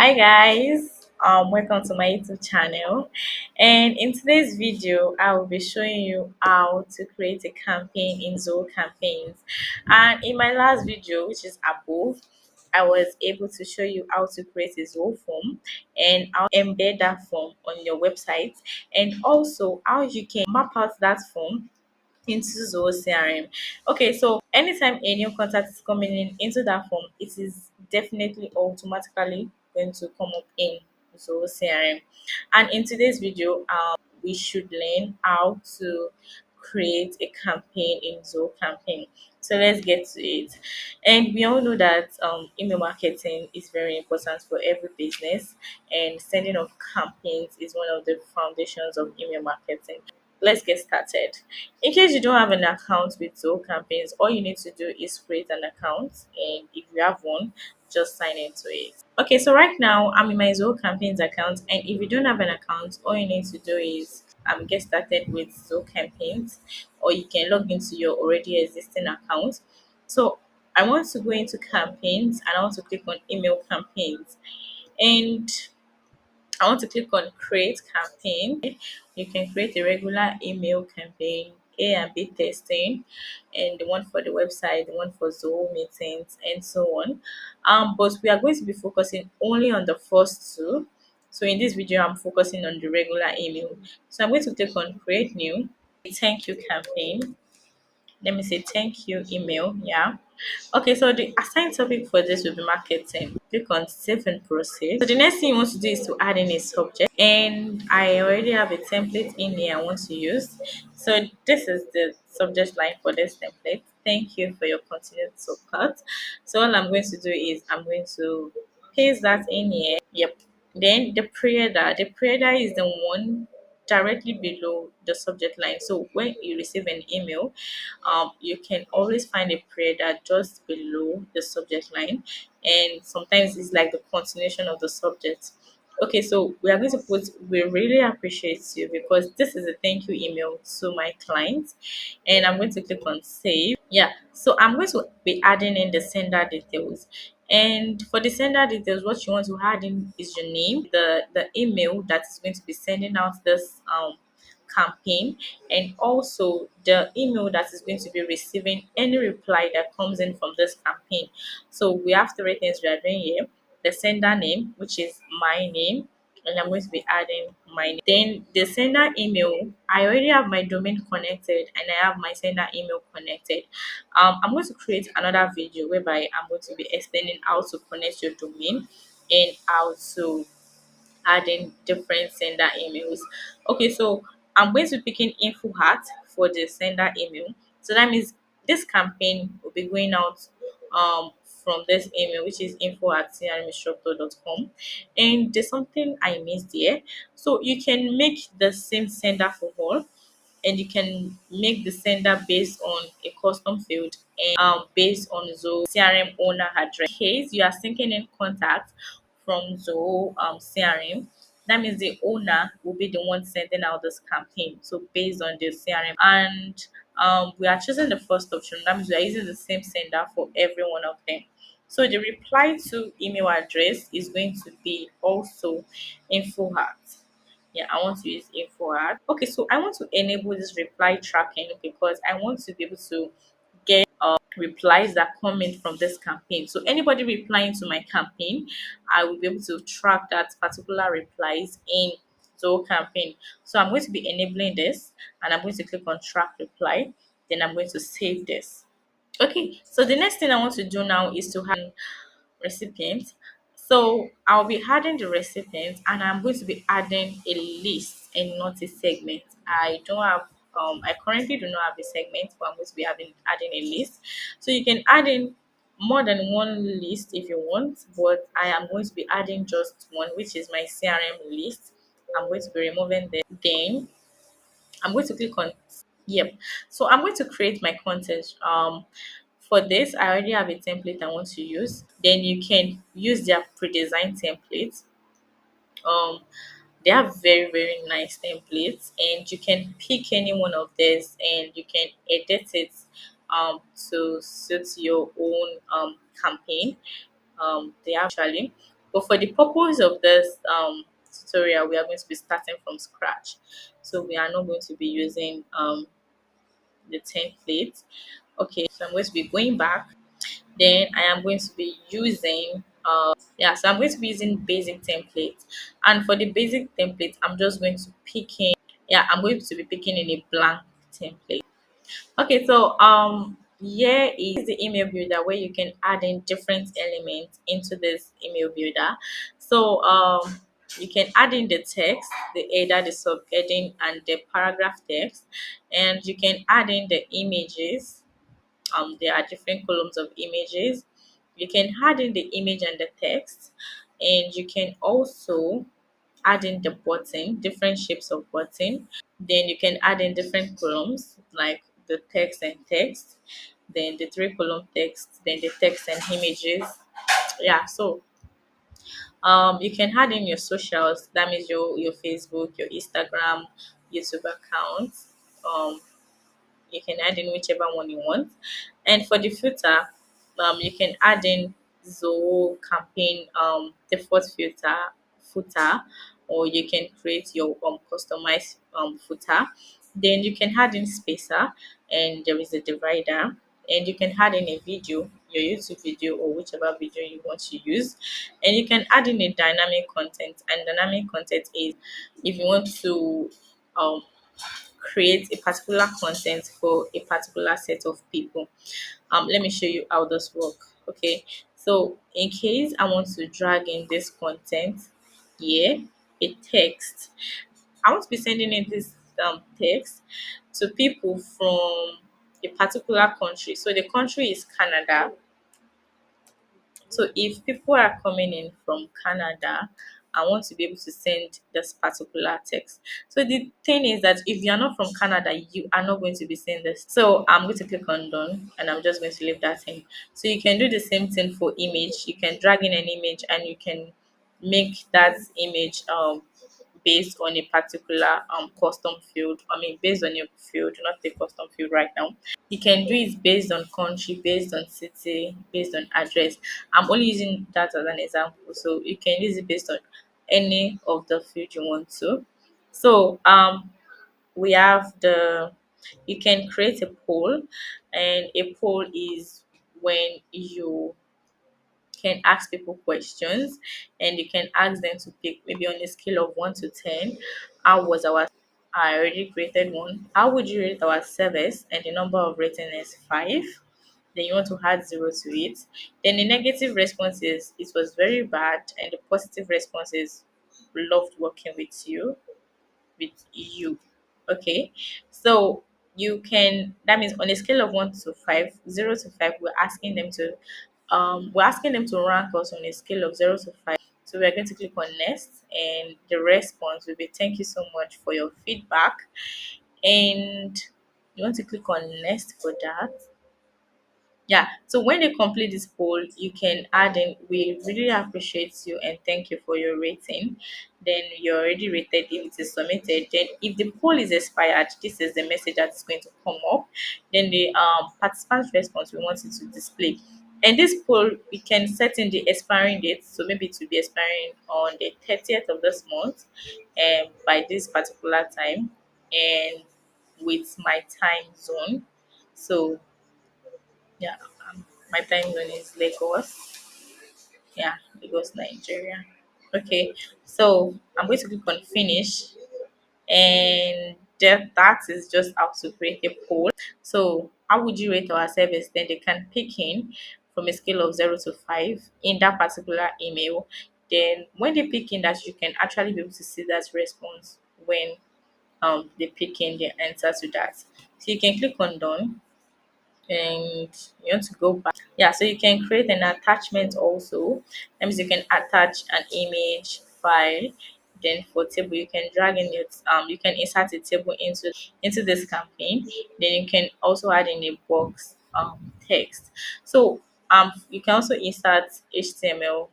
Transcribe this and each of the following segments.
Hi guys, welcome to my YouTube channel. And in today's video, I will be showing you how to create a campaign in Zoho Campaigns. And in my last video, which is above, I was able to show you how to create a Zoho form and how to embed that form on your website, and also how you can map out that form into Zoho CRM. Okay, so anytime a new contact is coming in into that form, it is definitely automatically going to come up in Zoho CRM. And in today's video, we should learn how to create a campaign in Zoho Campaign. So let's get to it. And we all know that email marketing is very important for every business, and sending of campaigns is one of the foundations of email marketing. Let's get started. In case you don't have an account with Zoho Campaigns, all you need to do is create an account, and if you have one, just sign into it. Okay, so right now I'm in my Zoho Campaigns account, and if you don't have an account, all you need to do is get started with Zoho Campaigns, or you can log into your already existing account. So I want to go into campaigns and I want to click on email campaigns, and I want to click on create campaign. You can create a regular email campaign, A and B testing, and the one for the website, the one for Zoom meetings, and so on. But we are going to be focusing only on the first two. So in this video, I'm focusing on the regular email. So I'm going to click on create new, thank you campaign. Let me say thank you email. Yeah. Okay, so the assigned topic for this will be marketing. Click on save and proceed. So the next thing you want to do is to add in a subject, and I already have a template in here I want to use. So this is the subject line for this template. Thank you for your continued support. So all I'm going to do is I'm going to paste that in here. Yep. Then the pre-header is the one directly below the subject line. So when you receive an email, you can always find a pre-header just below the subject line, and sometimes it's like the continuation of the subject. Okay, so we are going to put we really appreciate you, because this is a thank you email to my client, and I'm going to click on save. Yeah, so I'm going to be adding in the sender details. And for the sender details, what you want to add in is your name, the email that is going to be sending out this campaign, and also the email that is going to be receiving any reply that comes in from this campaign. So we have three things we are doing here: the sender name, which is my name, and I'm going to be adding my name. Then the sender email, I already have my domain connected and I have my sender email connected. I'm going to create another video whereby I'm going to be explaining how to connect your domain and how to adding different sender emails. Okay, so I'm going to be picking info hat for the sender email. So that means this campaign will be going out from this email, which is info at crminstructor.com. And there's something I missed here. So you can make the same sender for all, and you can make the sender based on a custom field, and based on Zoho CRM owner address. In case you are syncing in contact from Zoho CRM, that means the owner will be the one sending out this campaign. So based on the CRM, and we are choosing the first option. That means we are using the same sender for every one of them. So the reply to email address is going to be also info at. Yeah, I want to use info at. Okay, so I want to enable this reply tracking, because I want to be able to get replies that come in from this campaign. So anybody replying to my campaign, I will be able to track that particular replies in Zoho campaign. So I'm going to be enabling this, and I'm going to click on track reply. Then I'm going to save this. Okay, so the next thing I want to do now is to have recipient. So I'll be adding the recipient, and I'm going to be adding a list and not a segment. I currently do not have a segment, but I'm going to be adding a list. So you can add in more than one list if you want, but I am going to be adding just one, which is my CRM list. I'm going to be removing the then I'm going to click on yep. So I'm going to create my content. For this, I already have a template I want to use. Then you can use their pre-designed templates. Um, they have very nice templates, and you can pick any one of these and you can edit it to suit your own campaign. They have actually. But for the purpose of this tutorial, we are going to be starting from scratch. So we are not going to be using the template. Okay, so I'm going to be going back. Then I am going to be using yeah, so I'm going to be using basic template. And for the basic template, I'm just going to pick in, yeah, I'm going to be picking in a blank template. Okay, so here is the email builder where you can add in different elements into this email builder. So you can add in the text, the header, the subheading, and the paragraph text, and you can add in the images. There are different columns of images. You can add in the image and the text, and you can also add in the button, different shapes of button. Then you can add in different columns like the text and text, then the three column text, then the text and images. Yeah, so you can add in your socials, that means your Facebook, your Instagram, YouTube account. Um, you can add in whichever one you want. And for the filter, you can add in Zoho campaign default footer, or you can create your customized footer. Then you can add in spacer, and there is a divider, and you can add in a video, your YouTube video or whichever video you want to use, and you can add in a dynamic content. And dynamic content is if you want to um create a particular content for a particular set of people. Let me show you how this work. Okay, so in case I want to drag in this content here, a text, I want to be sending in this text to people from a particular country. So the country is Canada. So if people are coming in from Canada, I want to be able to send this particular text. So the thing is that if you're not from Canada, you are not going to be seeing this. So I'm going to click on done, and I'm just going to leave that in. So you can do the same thing for image. You can drag in an image and you can make that image based on a particular custom field. I mean, based on your field, not the custom field right now. You can do it based on country, based on city, based on address. I'm only using that as an example, so you can use it based on any of the field you want to. So we have the you can create a poll, and a poll is when you can ask people questions, and you can ask them to pick maybe on a scale of 1 to 10. How was our I already created one. How would you rate our service? And the number of rating is 5. Then you want to add 0 to it. Then the negative response is it was very bad, and the positive response is loved working with you. Okay, so you can, that means on a scale of 1 to 5, 0 to 5, we're asking them to rank us on a scale of 0 to 5. So we're going to click on next, and the response will be thank you so much for your feedback. And you want to click on next for that. Yeah, so when they complete this poll, you can add in, we really appreciate you and thank you for your rating. Then you're already rated if it is submitted. Then if the poll is expired, this is the message that is going to come up. Then the participant response, we want it to display. And this poll, we can set in the expiring date. So maybe it will be expiring on the 30th of this month, and by this particular time, and with my time zone. So yeah, my time zone is Lagos. Yeah, Lagos, Nigeria. Okay, so I'm going to click on finish, and that is just how to create a poll. So, how would you rate our service? Then they can pick in from a scale of 0 to 5 in that particular email. Then, when they pick in that, you can actually be able to see that response when they pick in the answer to that. So, you can click on done, and you want to go back. Yeah, so you can create an attachment also. That means you can attach an image file. Then for table, you can drag in it. You can insert a table into this campaign. Then you can also add in a box text. So you can also insert HTML.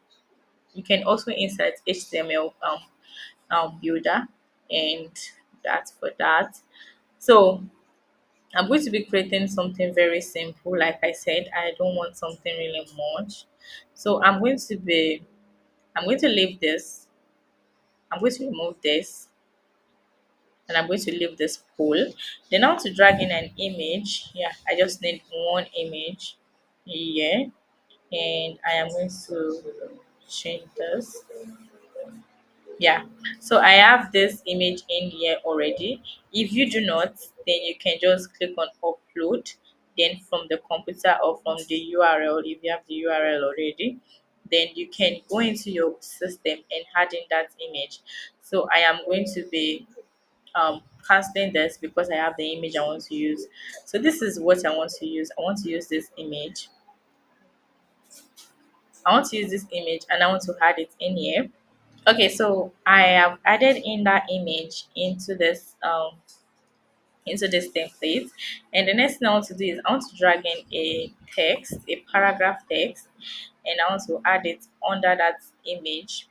You can also insert HTML builder, and that's for that. So I'm going to be creating something very simple. Like I said, I don't want something really much. So I'm going to be I'm going to leave this. I'm going to remove this, and I'm going to leave this poll. Then I want to drag in an image. Yeah, I just need one image here, and I am going to change this. Yeah, so I have this image in here already. If you do not, then you can just click on upload, then from the computer or from the URL. If you have the URL already, then you can go into your system and add in that image. So I am going to be canceling this because I have the image I want to use. So this is what I want to use. I want to use this image. I want to use this image and I want to add it in here. Okay, so I have added in that image into this template, and the next thing I want to do is I want to drag in a text, a paragraph text, and I want to add it under that image,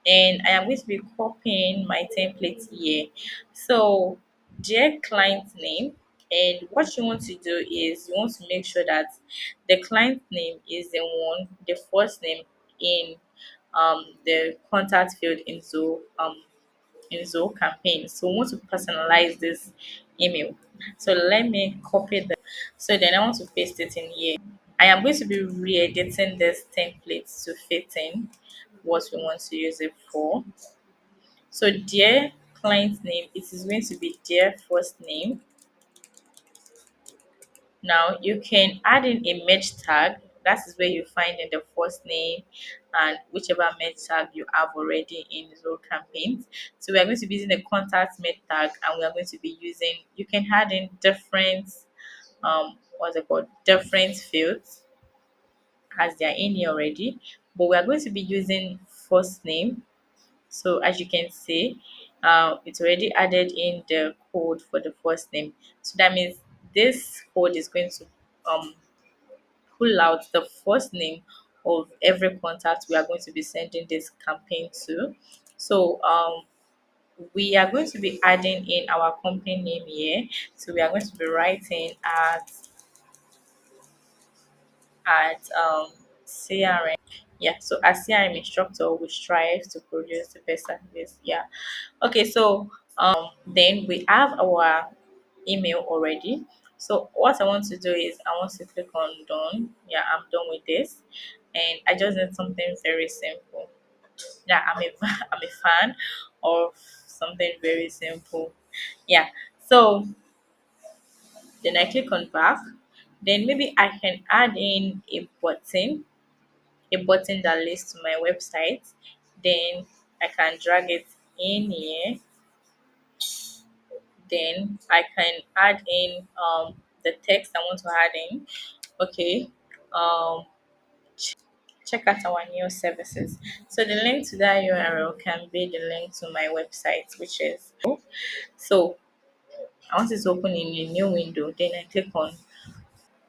and I am going to be copying my template here. So dear client name, and what you want to do is you want to make sure that the client name is the first name in the contact field in Zoho Campaigns. So we want to personalize this email. So let me copy that. So then I want to paste it in here. I am going to be re-editing this template to fit in what we want to use it for. So dear client name, it is going to be dear first name. Now you can add in a merge tag. That is where you find in the first name and whichever merge tag you have already in Zoho Campaigns. So we are going to be using the contact merge tag, and we are going to be using. You can add in different what's it called, different fields as they are in here already. But we are going to be using first name. So as you can see, it's already added in the code for the first name. So that means this code is going to pull out the first name of every contact we are going to be sending this campaign to. So we are going to be adding in our company name here. So we are going to be writing at CRM. Yeah, so as CRM instructor, we strive to produce the best service. Yeah. Okay, so then we have our email already. So what I want to do is I want to click on done. Yeah, I'm done with this, and I just need something very simple. Yeah, I'm a fan of something very simple. Yeah. So then I click on back. Then maybe I can add in a button that leads to my website. Then I can drag it in here. Then I can add in the text I want to add in. Okay. Um, check out our new services. So the link to that URL can be the link to my website, which is so I want it to open in a new window. Then I click on,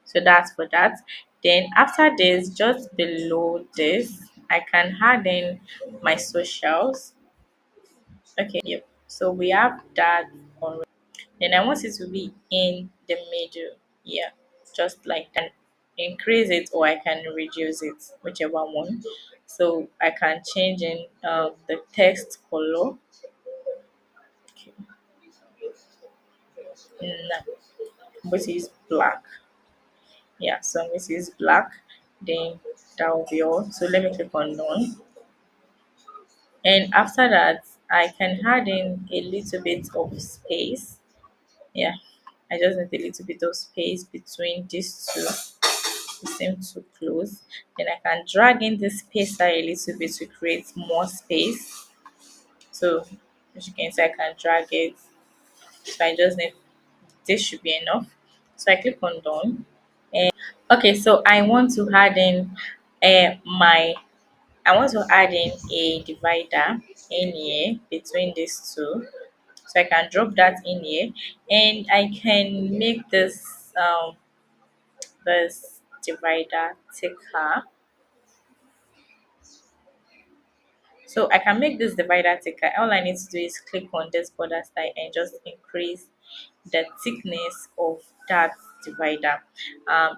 so that's for that. Then after this, just below this, I can add in my socials. Okay, yep. So we have that already. Then I want it to be in the middle. Yeah, just like that. Increase it or I can reduce it, whichever one. So I can change in the text color. Okay. No, I'm going to use black. Yeah, so I'm going to use black. Then that will be all. So let me click on done. And after that, I can add in a little bit of space. Yeah, I just need a little bit of space between these two. It seems too close. Then I can drag in the spacer a little bit to create more space. So as you can see, I can drag it. So I just need, this should be enough. So I click on done. And okay, so I want to add in my I want to add in a divider in here between these two. So I can drop that in here, and I can make this divider thicker. So I can make this divider thicker. All I need to do is click on this border style and just increase the thickness of that divider.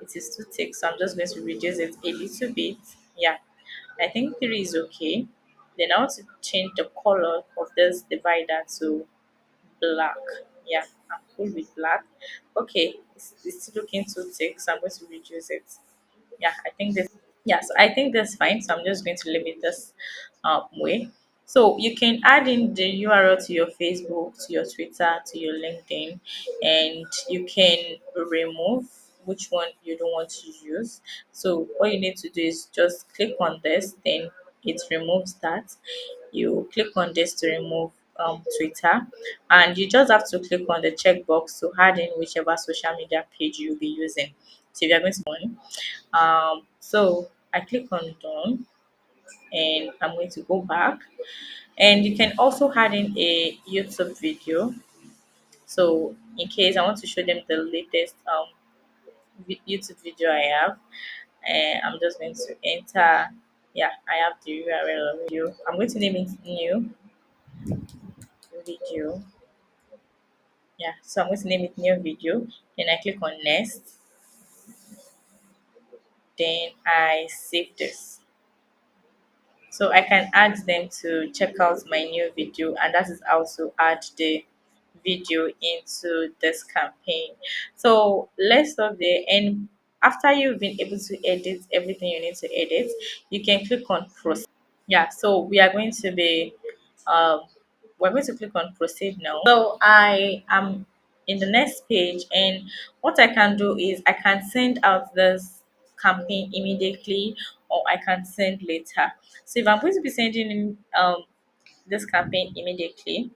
It is too thick, so I'm just going to reduce it a little bit. Yeah, I think 3 is okay. Then I want to change the color of this divider to black. Yeah, I'm cool with black. Okay, it's looking too thick, so I'm going to reduce it. Yeah, I think this. Yeah, so I think that's fine. So I'm just going to leave it this way. So you can add in the URL to your Facebook, to your Twitter, to your LinkedIn, and you can remove which one you don't want to use. So all you need to do is just click on this, then it removes that. You click on this to remove Twitter, and you just have to click on the checkbox to add in whichever social media page you'll be using. So if you're going to one, so I click on done, and I'm going to go back, and you can also add in a YouTube video. So in case I want to show them the latest YouTube video I have, and I'm just going to enter. Yeah, I have the URL of video. I'm going to name it new video. Yeah, so I'm going to name it new video. Then I click on next. Then I save this. So I can add them to check out my new video, and that is how to add the video into this campaign. So let's stop there, and after you've been able to edit everything you need to edit, you can click on proceed. Yeah, so we are going to be um we're going to click on proceed now. So I am in the next page, and what I can do is I can send out this campaign immediately, or I can send later. So if I'm going to be sending in this campaign immediately,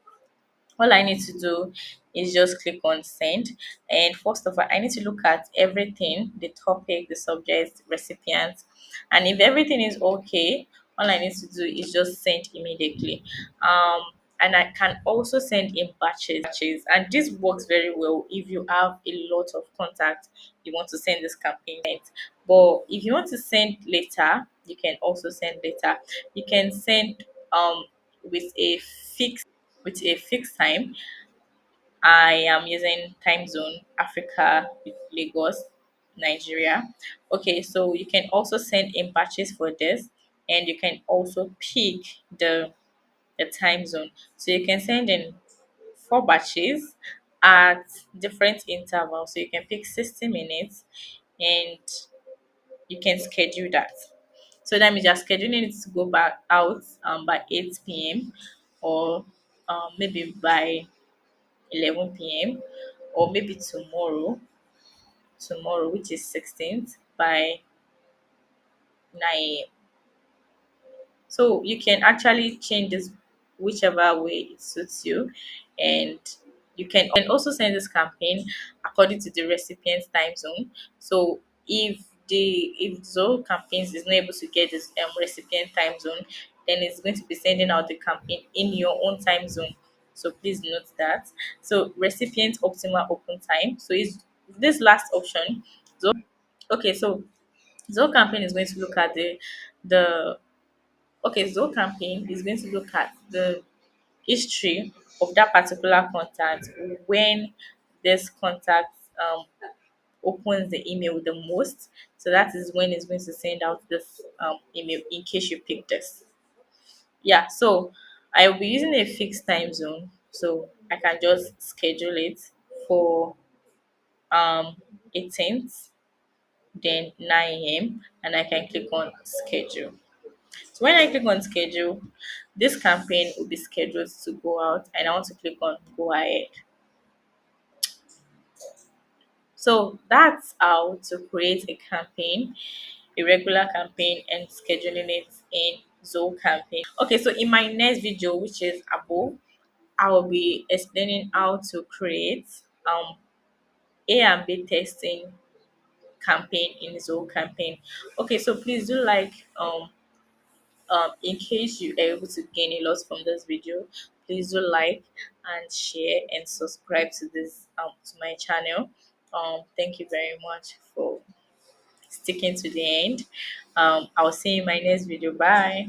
all I need to do is just click on send. And first of all, I need to look at everything, the topic, the subject, recipient. And if everything is okay, all I need to do is just send immediately. Um, and I can also send in batches. And this works very well if you have a lot of contact you want to send this campaign at. But if you want to send later, you can also send later. You can send with a fixed time. I am using time zone Africa with Lagos, Nigeria. Okay, so you can also send in batches for this, and you can also pick the time zone. So you can send in 4 batches at different intervals. So you can pick 60 minutes, and you can schedule that. So that means you're scheduling it to go back out by 8 p.m., or maybe by 11 p.m., or maybe tomorrow, which is 16th, by 9 a.m. So you can actually change this whichever way it suits you, and you can also send this campaign according to the recipient's time zone. So if Zoho Campaigns is not able to get this recipient time zone, then it's going to be sending out the campaign in your own time zone. So please note that. So recipient optimal open time. So is this last option. So okay, so Zoho Campaign is going to look at the okay, Zoho Campaign is going to look at the history of that particular contact when this contact opens the email the most. So that is when it's going to send out this email in case you pick this. Yeah, so I will be using a fixed time zone. So I can just schedule it for 18th, then 9 a.m., and I can click on schedule. So when I click on schedule, this campaign will be scheduled to go out, and I want to click on go ahead. So that's how to create a campaign, a regular campaign, and scheduling it in Zoho Campaign. Okay, so in my next video, which is above, I will be explaining how to create A and B testing campaign in Zoho Campaign. Okay, so please do like in case you are able to gain a lot from this video, please do like and share and subscribe to this to my channel. Thank you very much for sticking to the end. I'll see you in my next video. Bye.